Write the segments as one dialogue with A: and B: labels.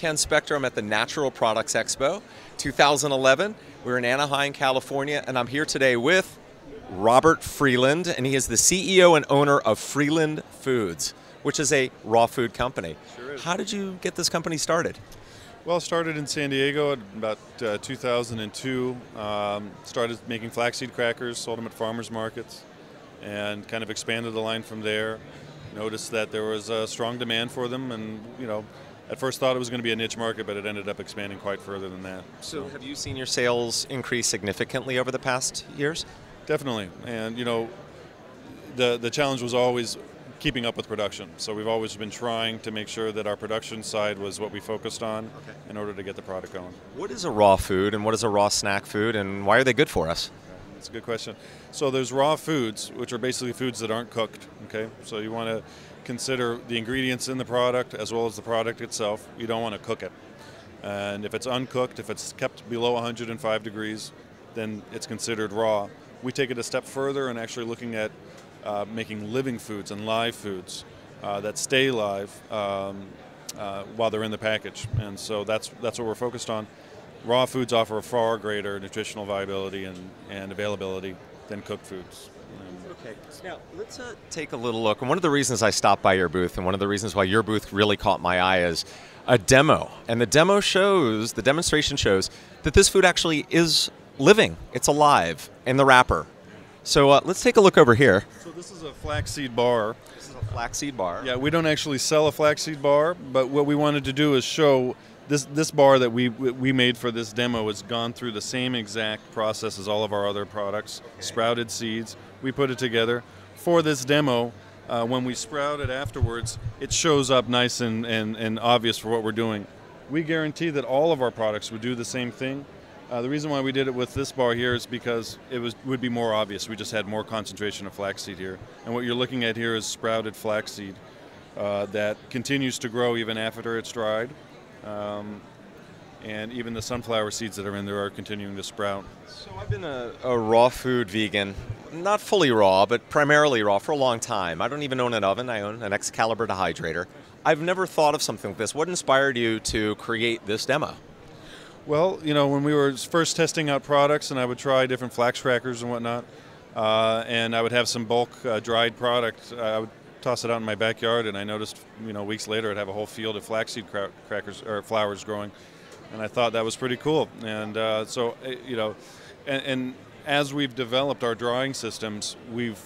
A: Ken Spector. I'm at the Natural Products Expo 2011. We're in Anaheim, California, and I'm here today with Robert Freeland, and he is the CEO and owner of Freeland Foods, which is a raw food company.
B: Sure is.
A: How did you get this company started?
B: Well, started in San Diego at about 2002. Started making flaxseed crackers, sold them at farmers markets, and kind of expanded the line from there. Noticed that there was a strong demand for them, and at first thought it was going to be a niche market, but it ended up expanding quite further than that.
A: So have you seen your sales increase significantly over the past years?
B: Definitely, and the challenge was always keeping up with production. So we've always been trying to make sure that our production side was what we focused on in order to get the product going.
A: What is a raw food and what is a raw snack food, and why are they good for us?
B: That's a good question. So there's raw foods, which are basically foods that aren't cooked. Okay, so you want to consider the ingredients in the product as well as the product itself. You don't want to cook it. And if it's uncooked, if it's kept below 105 degrees, then it's considered raw. We take it a step further and actually looking at making living foods and live foods that stay live while they're in the package. And so that's what we're focused on. Raw foods offer a far greater nutritional viability and availability than cooked foods.
A: Okay, now let's take a little look. And one of the reasons I stopped by your booth, and one of the reasons why your booth really caught my eye, is a demo. And the demonstration shows that this food actually is living. It's alive in the wrapper. So let's take a look over here.
B: So this is a flaxseed bar.
A: This is a flaxseed bar.
B: Yeah, we don't actually sell a flaxseed bar, but what we wanted to do is show this bar that we made for this demo has gone through the same exact process as all of our other products. Sprouted seeds. We put it together. For this demo, when we sprout it afterwards, it shows up nice and obvious for what we're doing. We guarantee that all of our products would do the same thing. The reason why we did it with this bar here is because it would be more obvious. We just had more concentration of flaxseed here. And what you're looking at here is sprouted flaxseed that continues to grow even after it's dried. And even the sunflower seeds that are in there are continuing to sprout.
A: So I've been a raw food vegan, not fully raw, but primarily raw for a long time. I don't even own an oven. I own an Excalibur dehydrator. I've never thought of something like this. What inspired you to create this demo?
B: Well, when we were first testing out products, and I would try different flax crackers and whatnot, and I would have some bulk dried product, I would toss it out in my backyard, and I noticed, weeks later, I'd have a whole field of flaxseed crackers or flowers growing, and I thought that was pretty cool. And and as we've developed our drying systems, we've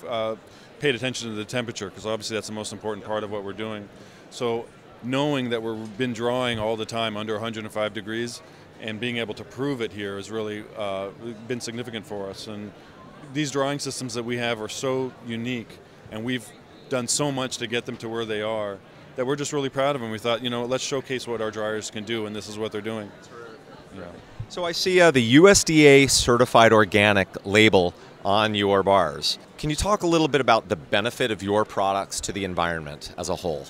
B: paid attention to the temperature, because obviously that's the most important part of what we're doing. So knowing that we've been drying all the time under 105 degrees, and being able to prove it here has really been significant for us. And these drying systems that we have are so unique, and we've done so much to get them to where they are, that we're just really proud of them. We thought, let's showcase what our dryers can do, and this is what they're doing. Yeah.
A: So I see the USDA certified organic label on your bars. Can you talk a little bit about the benefit of your products to the environment as a whole?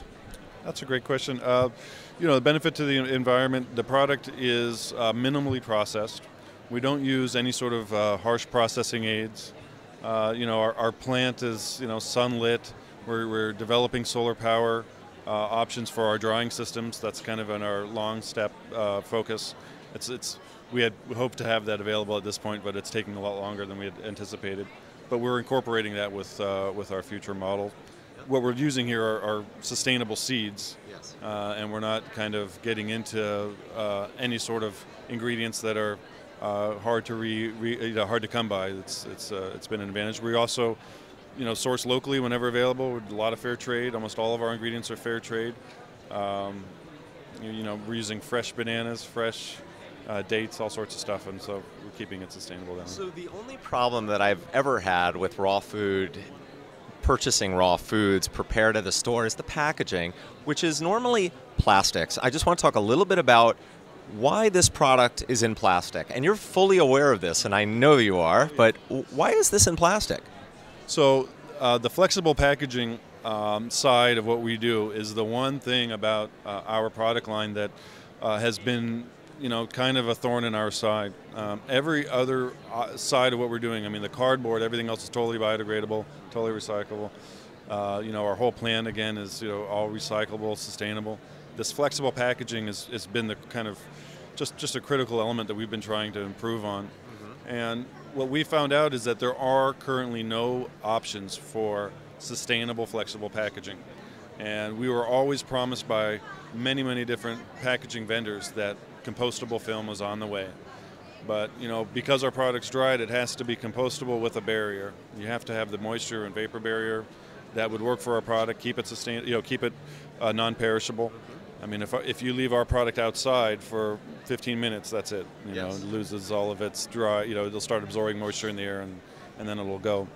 B: That's a great question. The benefit to the environment, the product is minimally processed. We don't use any sort of harsh processing aids. Our plant is sunlit. We're developing solar power options for our drying systems. That's kind of in our long step focus. We had hoped to have that available at this point, but it's taking a lot longer than we had anticipated. But we're incorporating that with our future model. What we're using here are sustainable seeds, yes. And we're not kind of getting into any sort of ingredients that are hard to come by. It's been an advantage. We also, source locally whenever available. A lot of fair trade. Almost all of our ingredients are fair trade. We're using fresh bananas, fresh dates, all sorts of stuff, and so we're keeping it sustainable down there.
A: So the only problem that I've ever had with purchasing raw foods prepared at a store is the packaging, which is normally plastics. I just want to talk a little bit about why this product is in plastic. And you're fully aware of this, and I know you are, but why is this in plastic?
B: So the flexible packaging side of what we do is the one thing about our product line that has been kind of a thorn in our side. Every other side of what we're doing, the cardboard, everything else is totally biodegradable, totally recyclable. Our whole plan, again, is all recyclable, sustainable. this flexible packaging has been the kind of just a critical element that we've been trying to improve on. And what we found out is that there are currently no options for sustainable flexible packaging. And we were always promised by many, many different packaging vendors that compostable film was on the way. But because our product's dried, it has to be compostable with a barrier. You have to have the moisture and vapor barrier that would work for our product, keep it keep it non-perishable. I mean, if you leave our product outside for 15 minutes, that's it. It loses all of its dry. It'll start absorbing moisture in the air, and then it'll go.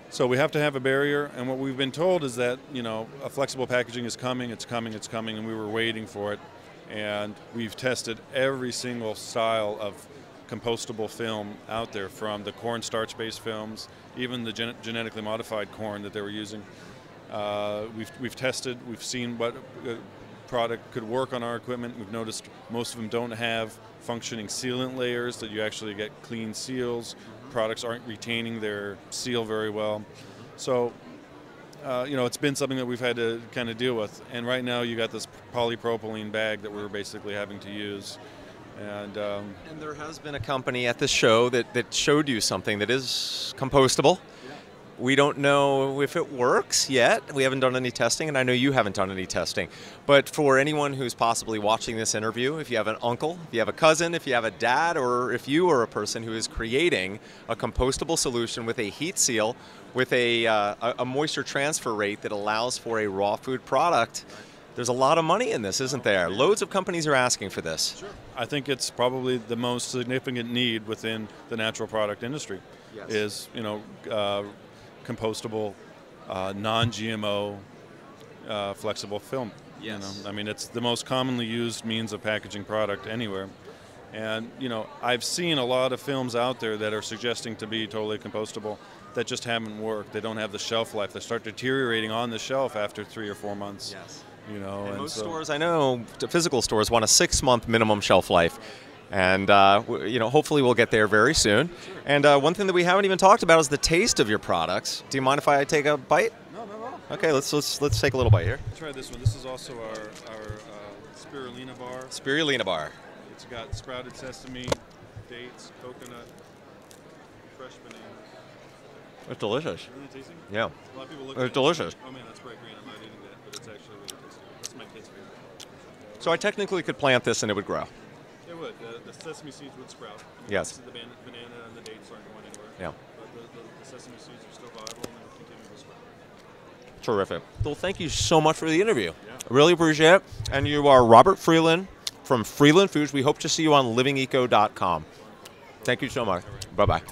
B: So we have to have a barrier, and what we've been told is that a flexible packaging is coming. It's coming. It's coming, and we were waiting for it. And we've tested every single style of compostable film out there, from the corn starch-based films, even the genetically modified corn that they were using. We've tested. We've seen what product could work on our equipment. We've noticed most of them don't have functioning sealant layers that you actually get clean seals. Products aren't retaining their seal very well. So, it's been something that we've had to kind of deal with. And right now you got this polypropylene bag that we're basically having to use. And
A: there has been a company at this show that showed you something that is compostable. We don't know if it works yet. We haven't done any testing, and I know you haven't done any testing. But for anyone who's possibly watching this interview, if you have an uncle, if you have a cousin, if you have a dad, or if you are a person who is creating a compostable solution with a heat seal, with a moisture transfer rate that allows for a raw food product, there's a lot of money in this, isn't there? Loads of companies are asking for this.
B: Sure. I think it's probably the most significant need within the natural product industry.
A: Yes.
B: Is compostable, non-GMO, flexible film.
A: Yes.
B: I mean, it's the most commonly used means of packaging product anywhere. And I've seen a lot of films out there that are suggesting to be totally compostable that just haven't worked. They don't have the shelf life. They start deteriorating on the shelf after 3 or 4 months.
A: Yes.
B: And
A: most stores, I know, physical stores want a 6-month minimum shelf life. And, hopefully we'll get there very soon. Sure. And one thing that we haven't even talked about is the taste of your products. Do you mind if I take a bite?
B: No, not at all.
A: Okay, let's take a little bite here.
B: Try this one. This is also our spirulina bar.
A: Spirulina bar.
B: It's got sprouted sesame, dates, coconut, fresh bananas.
A: It's delicious.
B: Really tasty?
A: Yeah.
B: A lot of people look
A: It's delicious.
B: Oh man, that's bright green. I'm not eating that, but it's actually really tasty. That's my kid's favorite.
A: So I technically could plant this and it would grow.
B: It would. The sesame seeds would sprout.
A: Yes.
B: The banana and the dates aren't going anywhere.
A: Yeah.
B: But the sesame seeds are still viable and they'll continue to sprout.
A: Terrific. Well, thank you so much for the interview.
B: Yeah.
A: I really appreciate it. And you are Robert Freeland from Freeland Foods. We hope to see you on LivingECO.com. Thank you so much. Bye-bye.